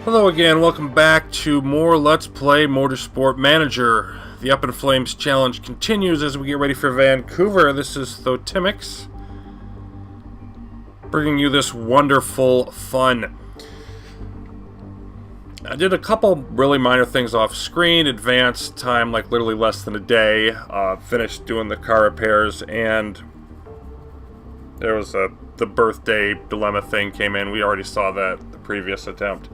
Hello again, welcome back to more Let's Play Motorsport Manager. The Up in Flames challenge continues as we get ready for Vancouver. This is Thotimix, bringing you this wonderful fun. I did a couple really minor things off screen, advanced time like literally less than a day, finished doing the car repairs, and there was the birthday dilemma thing came in. We already saw that the previous attempt.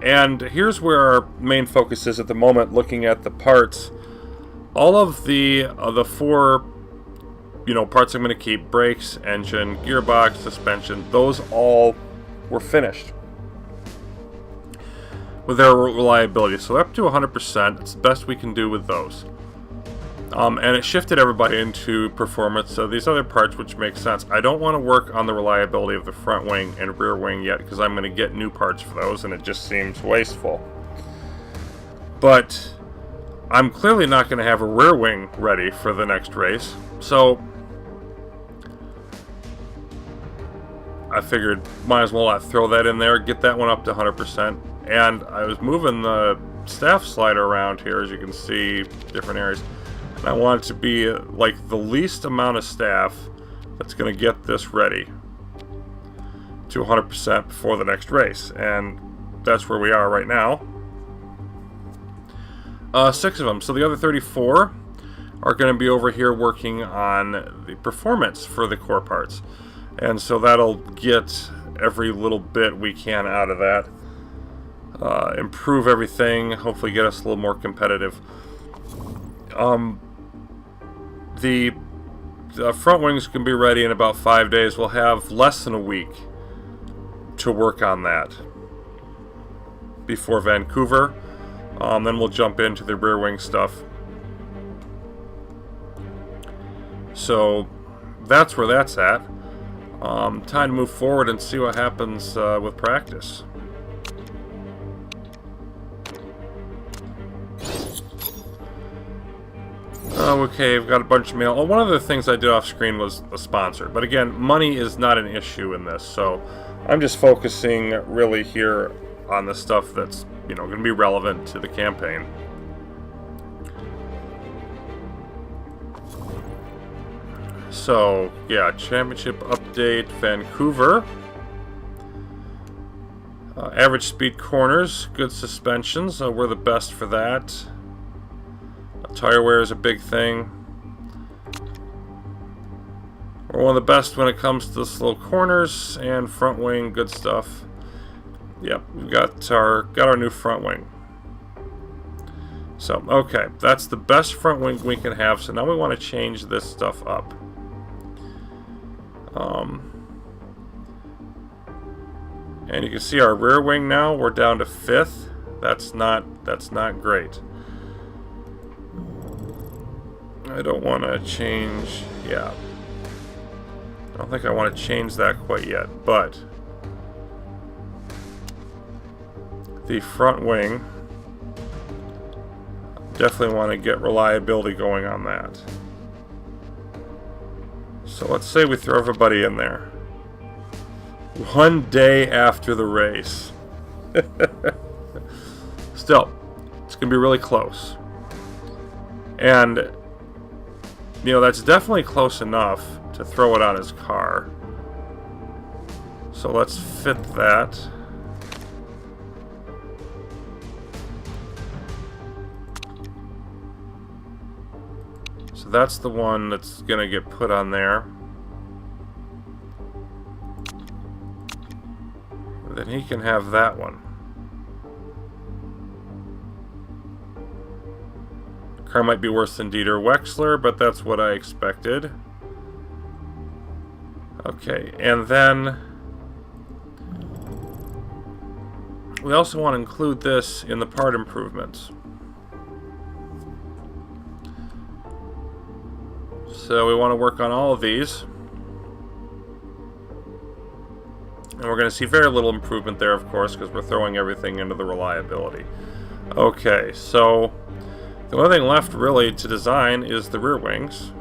And here's where our main focus is at the moment, looking at the parts. All of the four, parts I'm going to keep: brakes, engine, gearbox, suspension. Those all were finished with their reliability. So up to 100%. It's the best we can do with those. And it shifted everybody into performance. So these other parts, which makes sense. I don't want to work on the reliability of the front wing and rear wing yet, because I'm going to get new parts for those, and it just seems wasteful. But I'm clearly not going to have a rear wing ready for the next race. So I figured might as well throw that in there, get that one up to 100%. And I was moving the staff slider around here, as you can see, different areas. I want it to be like the least amount of staff that's going to get this ready to 100% before the next race, and that's where we are right now. 6 of them. So the other 34 are going to be over here working on the performance for the core parts, and so that'll get every little bit we can out of that, improve everything, hopefully get us a little more competitive. The front wings can be ready in about 5 days. We'll have less than a week to work on that before Vancouver. Then we'll jump into the rear wing stuff. So that's where that's at. Time to move forward and see what happens with practice. Okay, I've got a bunch of mail. Oh, one of the things I did off screen was a sponsor. But again, money is not an issue in this, so I'm just focusing really here on the stuff that's, going to be relevant to the campaign. So, yeah, championship update, Vancouver. Average speed corners, good suspensions. We're the best for that. Tire wear is a big thing. We're one of the best when it comes to the slow corners, and front wing, good stuff. Yep, we've got our new front wing. So, okay, that's the best front wing we can have. So now we want to change this stuff up. And you can see our rear wing now, we're down to 5th. That's not great. I don't want to change, yeah. I don't think I want to change that quite yet, but the front wing, definitely want to get reliability going on that. So let's say we throw everybody in there. 1 day after the race. Still, it's going to be really close. And that's definitely close enough to throw it on his car. So let's fit that. So that's the one that's going to get put on there. Then he can have that one. Car might be worse than Dieter Wexler, but that's what I expected. Okay, and then we also want to include this in the part improvements. So we want to work on all of these. And we're going to see very little improvement there, of course, because we're throwing everything into the reliability. Okay, so the only thing left really to design is the rear wings.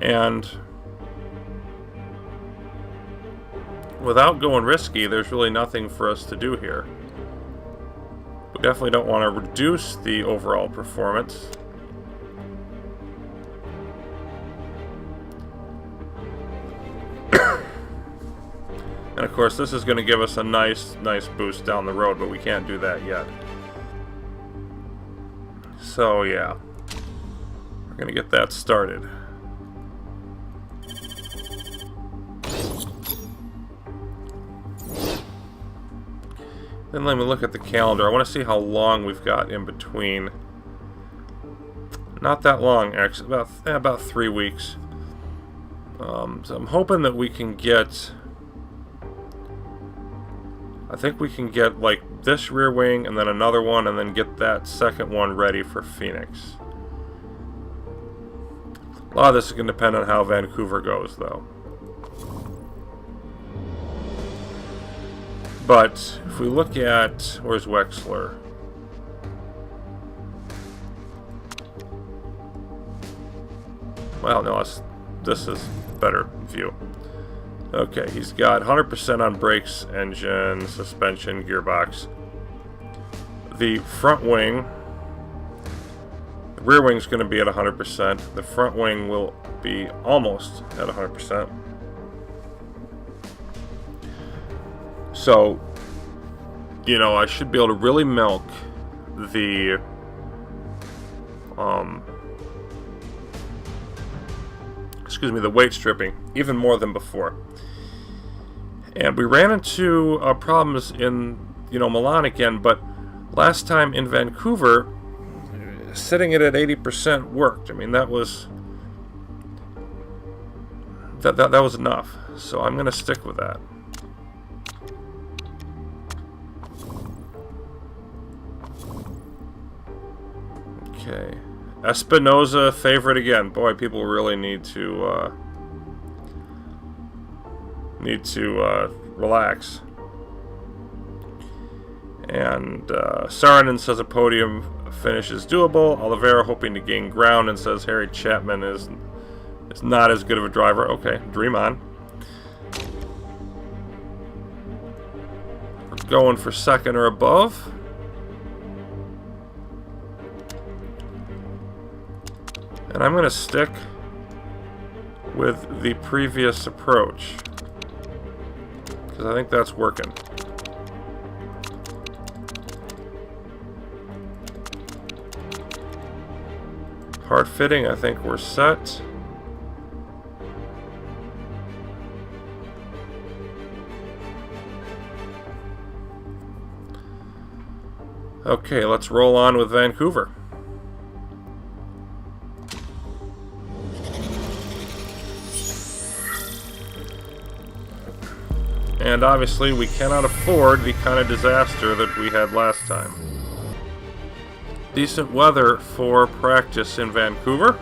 And without going risky, there's really nothing for us to do here. We definitely don't want to reduce the overall performance. And of course, this is going to give us a nice boost down the road, but we can't do that yet. So yeah, we're going to get that started. Then let me look at the calendar. I want to see how long we've got in between. Not that long, actually. About 3 weeks. So I'm hoping that we can get... I think we can get like this rear wing and then another one, and then get that second one ready for Phoenix. A lot of this is going to depend on how Vancouver goes, though. But if we look at, where's Wexler? Well, no, this is better view. Okay, he's got 100% on brakes, engine, suspension, gearbox. The front wing, the rear wing's going to be at 100%. The front wing will be almost at 100%. So, you know, I should be able to really milk the the weight stripping even more than before. And we ran into problems in, Milan again, but last time in Vancouver, sitting it at 80% worked. I mean, that was enough. So I'm going to stick with that. Okay, Espinosa favorite again. Boy, people really need to relax. And Saarinen says a podium finish is doable. Oliveira hoping to gain ground and says Harry Chapman is not as good of a driver. Okay, dream on. We're going for second or above. And I'm going to stick with the previous approach, because I think that's working. Hard fitting, I think we're set. Okay, let's roll on with Vancouver. And obviously we cannot afford the kind of disaster that we had last time. Decent weather for practice in Vancouver.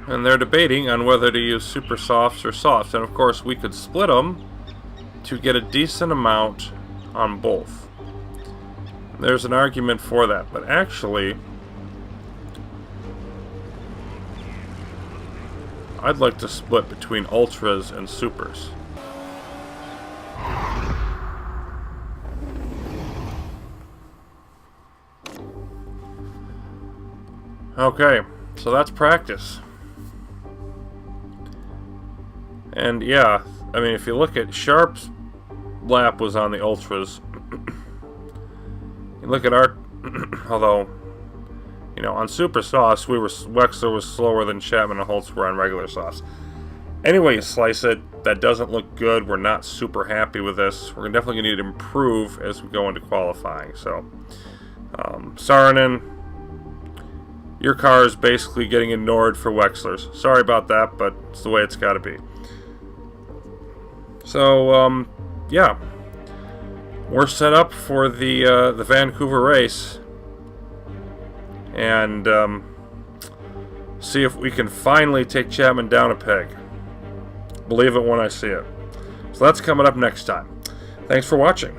And they're debating on whether to use super softs or softs. And of course we could split them to get a decent amount on both. There's an argument for that, but actually I'd like to split between ultras and supers. Okay, so that's practice. And yeah, I mean, if you look at Sharp's lap was on the ultras. You look at our, although, on super sauce, Wexler was slower than Chapman and Holtz were on regular sauce. Anyway, you slice it, that doesn't look good. We're not super happy with this. We're definitely going to need to improve as we go into qualifying. So, Saarinen, your car is basically getting ignored for Wexler's. Sorry about that, but it's the way it's got to be. So, yeah, we're set up for the Vancouver race, and see if we can finally take Chapman down a peg. believe it when I see it. So that's coming up next time. Thanks for watching.